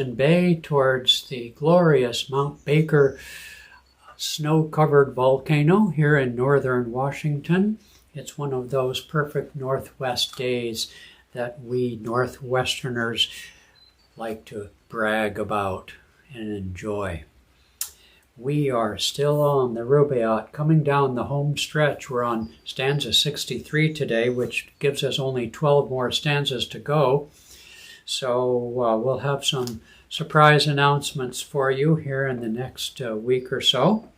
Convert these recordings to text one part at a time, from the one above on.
Bay towards the glorious Mount Baker snow-covered volcano here in northern Washington. It's one of those perfect northwest days that we Northwesterners like to brag about and enjoy. We are still on the Rubaiyat, coming down the home stretch. We're on stanza 63 today, which gives us only 12 more stanzas to go. So we'll have some surprise announcements for you here in the next week or so.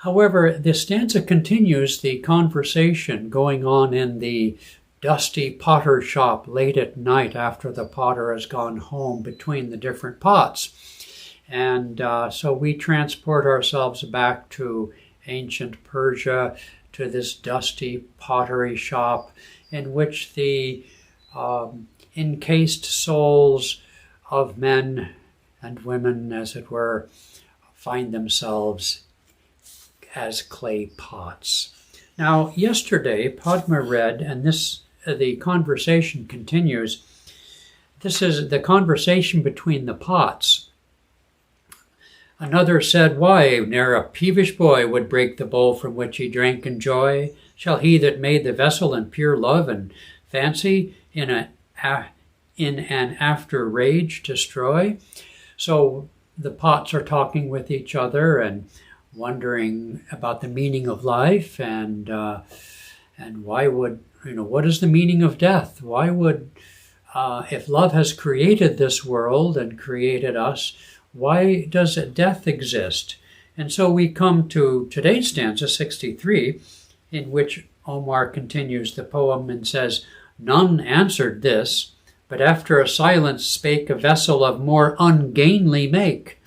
However, the stanza continues the conversation going on in the dusty potter shop late at night after the potter has gone home between the different pots. And so we transport ourselves back to ancient Persia, to this dusty pottery shop in which the encased souls of men and women, as it were, find themselves as clay pots. Now, yesterday, Padma read, and the conversation continues. This is the conversation between the pots. Another said, "Why, ne'er a peevish boy would break the bowl from which he drank in joy. Shall he that made the vessel in pure love and fancy in an after rage destroy?" So the pots are talking with each other and wondering about the meaning of life and why would, what is the meaning of death? Why would, if love has created this world and created us, why does death exist? And so we come to today's stanza 63, in which Omar continues the poem and says, "None answered this, but after a silence spake a vessel of more ungainly make.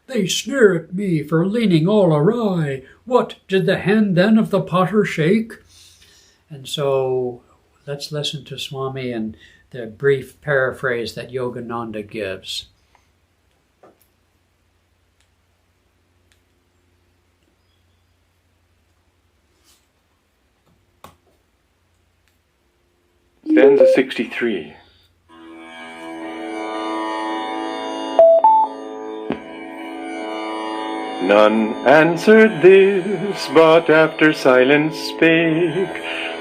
They sneer at me for leaning all awry. What, did the hand then of the potter shake?" And so let's listen to Swami and the brief paraphrase that Yogananda gives. Stanza 63. None answered this, but after silence spake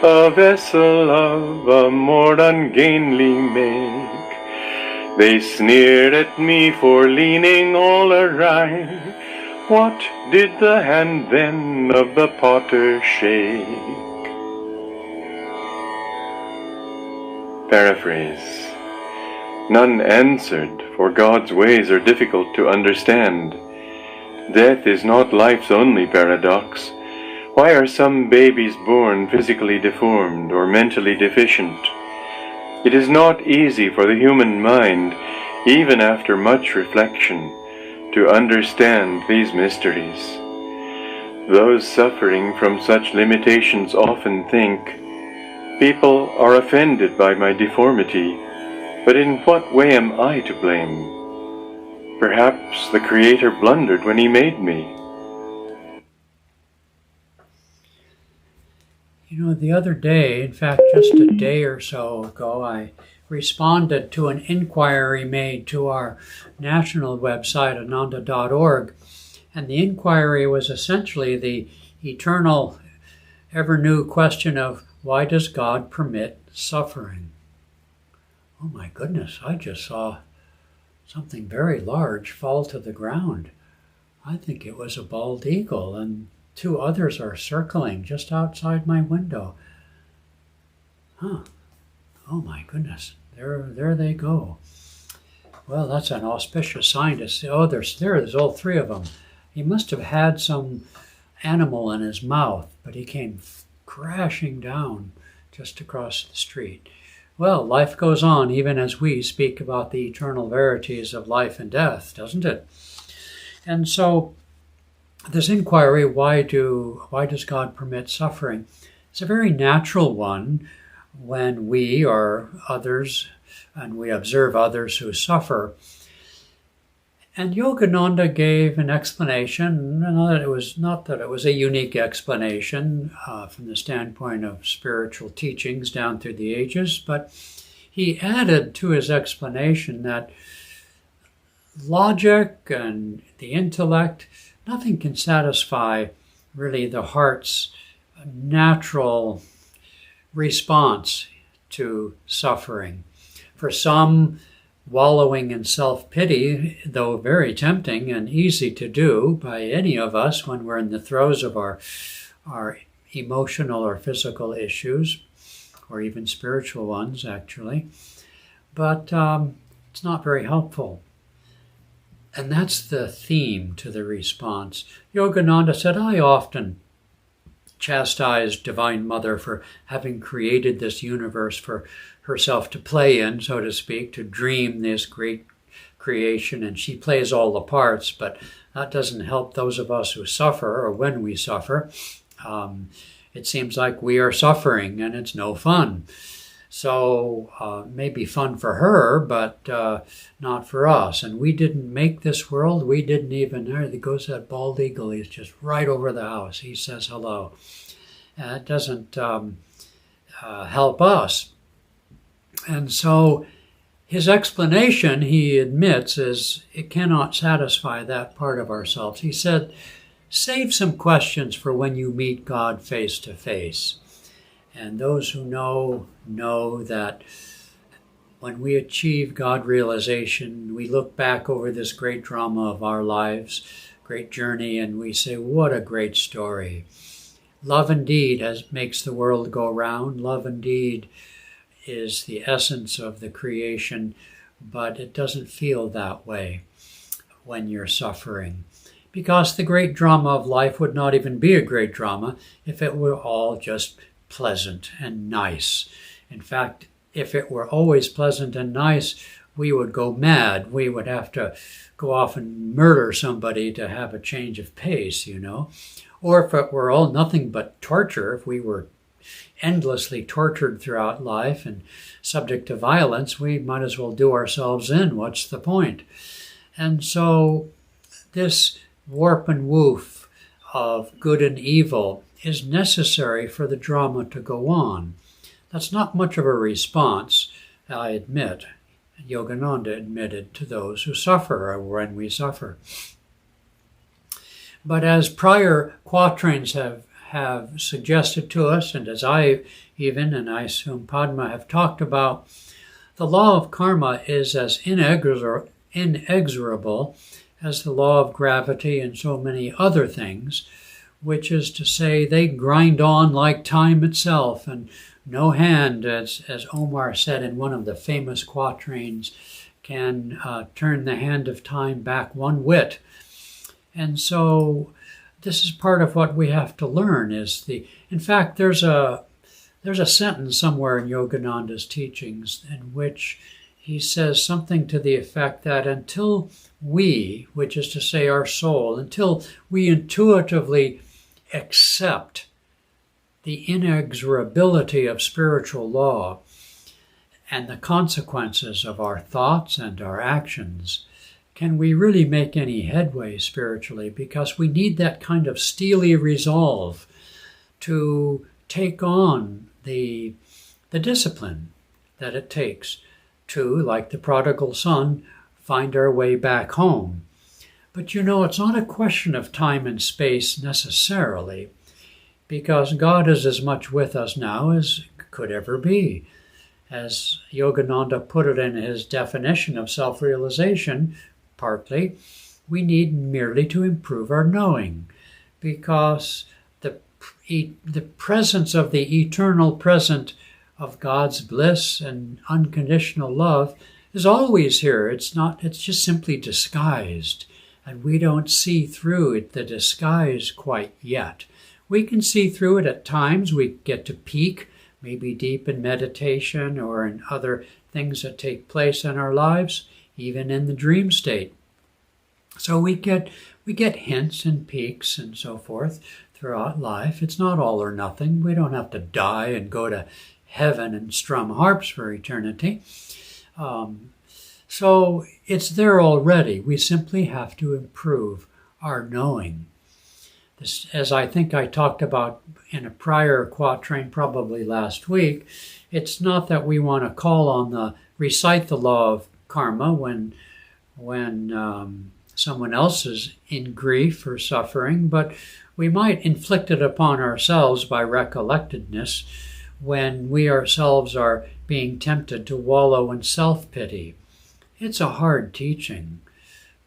a vessel of a more ungainly make. They sneered at me for leaning all awry. What did the hand then of the potter shake? Paraphrase. None answered, for God's ways are difficult to understand. Death is not life's only paradox. Why are some babies born physically deformed or mentally deficient? It is not easy for the human mind, even after much reflection, to understand these mysteries. Those suffering from such limitations often think, "People are offended by my deformity, but in what way am I to blame? Perhaps the Creator blundered when He made me." The other day, in fact, just a day or so ago, I responded to an inquiry made to our national website, Ananda.org, and the inquiry was essentially the eternal, ever-new question of, why does God permit suffering? Oh my goodness, I just saw something very large fall to the ground. I think it was a bald eagle, and two others are circling just outside my window. Oh my goodness, there they go. Well, that's an auspicious sign to see. Oh, there's all three of them. He must have had some animal in his mouth, but he came crashing down just across the street. Well, life goes on even as we speak about the eternal verities of life and death, doesn't it? And so this inquiry, why does God permit suffering? It's a very natural one when we or others, and we observe others who suffer. And Yogananda gave an explanation, and it was not that it was a unique explanation from the standpoint of spiritual teachings down through the ages, but he added to his explanation that logic and the intellect, nothing can satisfy really the heart's natural response to suffering. For some, wallowing in self-pity, though very tempting and easy to do by any of us when we're in the throes of our emotional or physical issues, or even spiritual ones, actually. But it's not very helpful. And that's the theme to the response. Yogananda said, I often chastise Divine Mother for having created this universe for herself to play in, so to speak, to dream this great creation, and she plays all the parts, but that doesn't help those of us who suffer, or when we suffer. It seems like we are suffering, and it's no fun. So maybe fun for her, but not for us. And we didn't make this world. We didn't even, there goes that bald eagle. He's just right over the house. He says hello. It doesn't help us. And so his explanation, he admits, is it cannot satisfy that part of ourselves. He said, save some questions for when you meet God face to face. And those who know that when we achieve God realization, we look back over this great drama of our lives, great journey, and we say, what a great story. Love indeed makes the world go round. Love indeed is the essence of the creation, but it doesn't feel that way when you're suffering. Because the great drama of life would not even be a great drama if it were all just pleasant and nice. In fact, if it were always pleasant and nice, we would go mad. We would have to go off and murder somebody to have a change of pace, Or if it were all nothing but torture, if we were endlessly tortured throughout life and subject to violence, we might as well do ourselves in. What's the point? And so this warp and woof of good and evil is necessary for the drama to go on. That's not much of a response, I admit. Yogananda admitted to those who suffer or when we suffer. But as prior quatrains have suggested to us, and as I even, and I assume Padma, have talked about, the law of karma is as inexorable as the law of gravity and so many other things, which is to say they grind on like time itself, and no hand, as Omar said in one of the famous quatrains, can turn the hand of time back one whit. And so this is part of what we have to learn in fact, there's a sentence somewhere in Yogananda's teachings in which he says something to the effect that until we, which is to say our soul, until we intuitively accept the inexorability of spiritual law and the consequences of our thoughts and our actions, can we really make any headway spiritually? Because we need that kind of steely resolve to take on the discipline that it takes to, like the prodigal son, find our way back home. But it's not a question of time and space necessarily, because God is as much with us now as could ever be. As Yogananda put it in his definition of self-realization, partly, we need merely to improve our knowing, because the presence of the eternal present of God's bliss and unconditional love is always here. It's just simply disguised, and we don't see through the disguise quite yet. We can see through it at times. We get to peek, maybe deep in meditation or in other things that take place in our lives, even in the dream state. So we get hints and peeks and so forth throughout life. It's not all or nothing. We don't have to die and go to heaven and strum harps for eternity. So it's there already. We simply have to improve our knowing. This, as I think I talked about in a prior quatrain, probably last week, it's not that we want to recite the law of karma when when someone else is in grief or suffering, but we might inflict it upon ourselves by recollectedness when we ourselves are being tempted to wallow in self-pity. It's a hard teaching,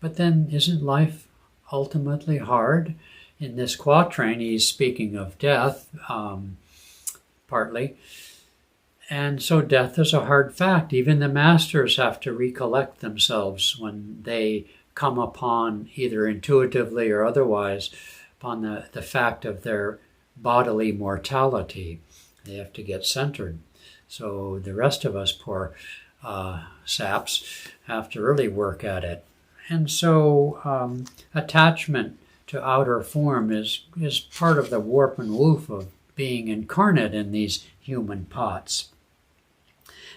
but then isn't life ultimately hard? In this quatrain, he's speaking of death, partly. And so death is a hard fact. Even the masters have to recollect themselves when they come upon, either intuitively or otherwise, upon the fact of their bodily mortality. They have to get centered. So the rest of us poor saps have to really work at it. And so attachment to outer form is part of the warp and woof of being incarnate in these human pots.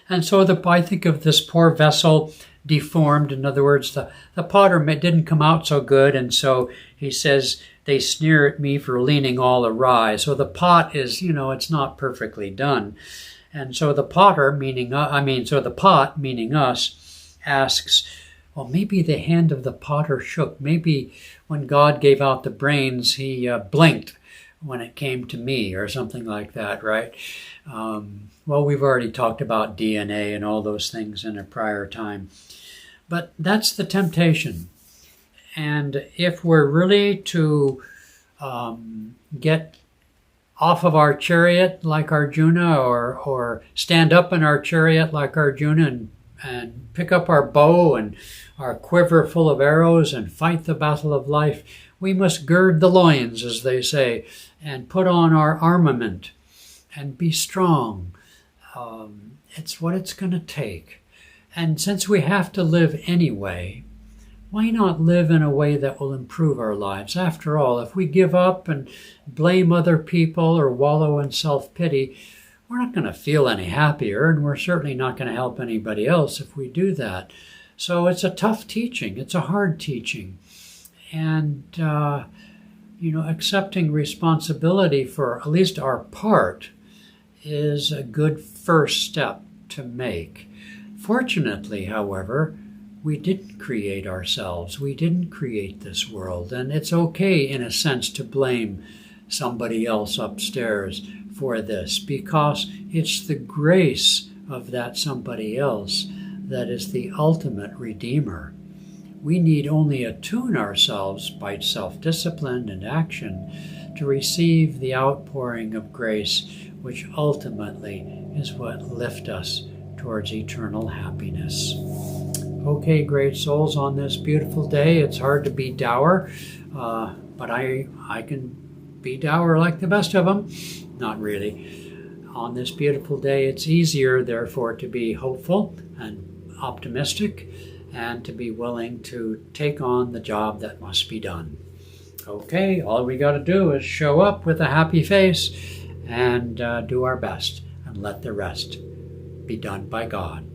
And so I think of this poor vessel deformed. In other words, the potter didn't come out so good, and so he says, they sneer at me for leaning all awry. So the pot is, it's not perfectly done. And so the potter, the pot, meaning us, asks, well, maybe the hand of the potter shook. Maybe when God gave out the brains, he blinked when it came to me, or something like that, right? Well, we've already talked about DNA and all those things in a prior time. But that's the temptation. And if we're really to get off of our chariot like Arjuna, or stand up in our chariot like Arjuna and pick up our bow and our quiver full of arrows and fight the battle of life, we must gird the loins, as they say, and put on our armament and be strong. It's what it's going to take. And since we have to live anyway, why not live in a way that will improve our lives? After all, if we give up and blame other people or wallow in self-pity, we're not going to feel any happier, and we're certainly not going to help anybody else if we do that. So it's a tough teaching. It's a hard teaching. And, accepting responsibility for at least our part is a good first step to make. Fortunately, however, we didn't create ourselves. We didn't create this world. And it's okay, in a sense, to blame somebody else upstairs for this, because it's the grace of that somebody else that is the ultimate redeemer. We need only attune ourselves by self-discipline and action to receive the outpouring of grace, which ultimately is what lifts us towards eternal happiness. Okay, great souls, on this beautiful day, it's hard to be dour, but I can be dour like the best of them. Not really. On this beautiful day, it's easier, therefore, to be hopeful and optimistic, and to be willing to take on the job that must be done. Okay, all we got to do is show up with a happy face and do our best, and let the rest be done by God.